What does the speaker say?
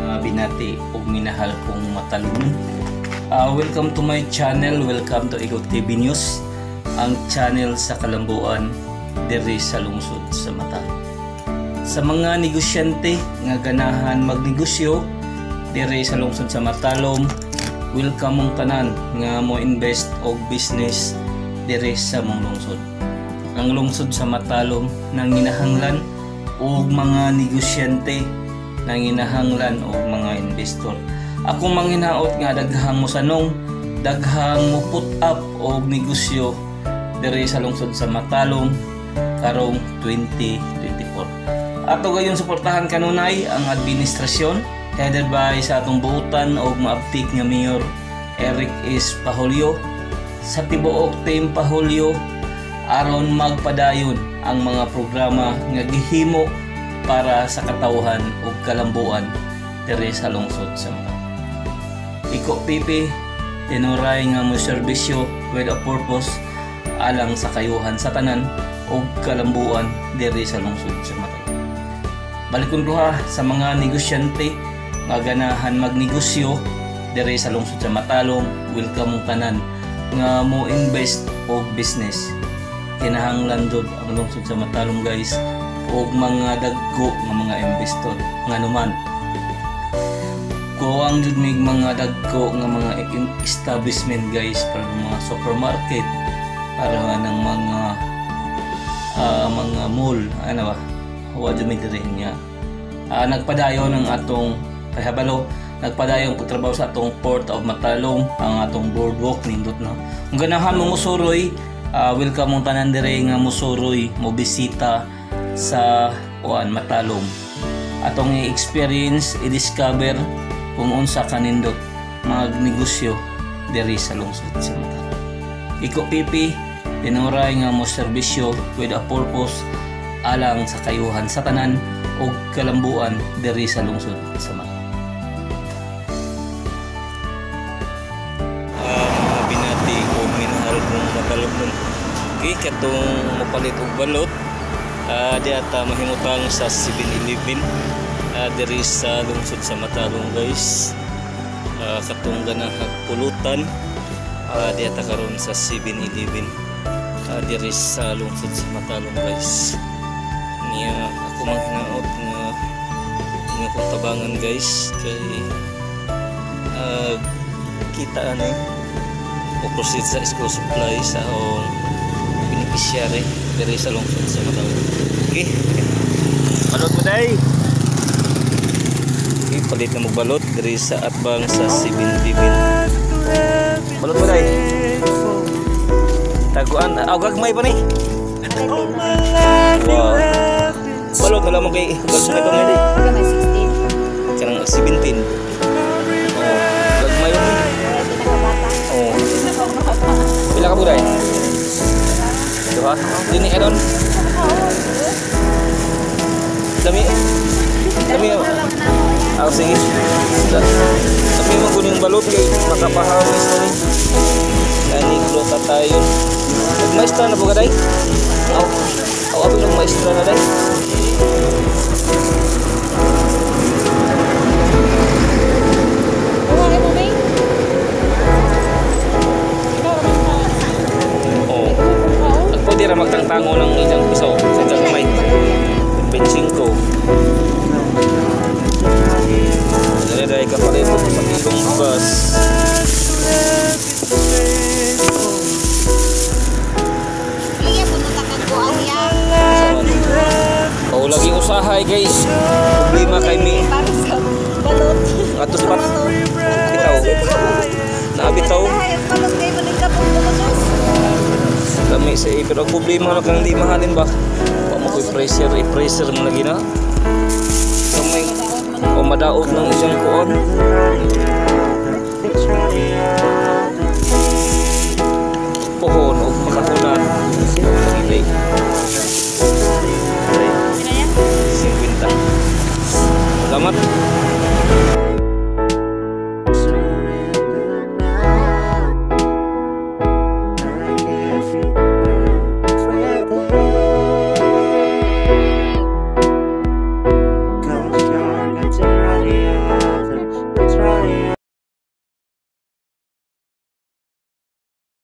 mga binati o minahal kong matalon. Welcome to my channel, welcome to Ikot TV News, ang channel sa kalambuan diri sa lungsod sa Mata. Sa mga negosyante nga ganahan magnegosyo diri sa lungsod sa Matalom, welcome mong tanan nga mo invest og business diri sa mong lungsod. Ang lungsod sa Matalom nang ginahanglan og mga negosyante, nang ginahanglan og mga investor. Ako manghinaot nga daghang mo sanong, daghang mo put up og negosyo diri sa lungsod sa Matalom karong 2024. Ato gayon suportahan kanunay ang administrasyon headed by sa atong buutan og maabtik nga Mayor Eric S. Pahulyo sa tibuok team Pahulyo aron magpadayon ang mga programa nga gihimo para sa katawhan ug kalambuan diri sa lungsod sa Mata. Iko pipi tinuray nga mo serbisyo with a purpose alang sa kayuhan sa tanan ug kalambuan diri sa lungsod sa Mata. Balikon duha sa mga negosyante nga ganahan magnegosyo diri sa lungsod sa Matalom, welcome mong tanan nga mo invest og business. Kinahanglan jud ang lungsod sa Matalom guys og mga dagko nga mga investor nga naman kuwang jud mig mga dagko nga mga establishment guys para mga supermarket, para ng mga mall, ano ba wa jud mig diri niya. Nagpadayon ang atong pahabalo, nagpadayon pagtrabaho sa atong Port of Matalom ang atong boardwalk nindot na. Kung ganahan mo musuroy, welcome mong tanan dire nga musuroy mo bisita sa Matalom. Atong i-experience, i-discover kung unsa kanindot magnegosyo diri sa lungsod sa Matalom. Iko pipi tinuray nga mo serbisyo with a purpose alang sa kayuhan sa tanan ug kalambuan diri sa lungsod sa Matalom. Mga binati o minahal kong Matalom nun. Okay, katong mapalit og balot di ata mahimutang sa 7-Eleven diri sa lungsod sa Matalom guys. Katong ganahag pulutan di ata karon sa 7-Eleven diri sa lungsod sa Matalom guys. Niya ako man hinaot nga kung tabangan guys kay kita ani o proceed sa school supply sa beneficiary diri sa lungsod sa Matalom. Okay. Balot mo day. Okay, palit na magbalot diri sa atbang sa 7-Eleven. Balot mo day. Taguan, gagmay pa ni. Wow. Balot na lamang kay gagmay pa ni. Gagmay 16. Kanang 17. Gagmay pa ni. Pila ka buday? Ito ha? Dini ka doon? Dami. Sige. Tapi maguning balot kay makapahawis na ni. Kani klota tayo. Nagmaestra na po ka day? Ako nagmaestra na day. Di ra magtangtango ng ilang piso sa gagmay. Benching ko. Dali ka pa rin sa ilong bus. Iya po nakakaguan niya. Lagi usahay guys. Problema kay mi. Para sa balot. Atos pat. Bitaw. Naabitaw. Balot kay manika po tulos. Dami sa pero problema na kang di mahalin ba? Wa mo koy pressure mo lagi na. Kamay o madaog ng isang kuon.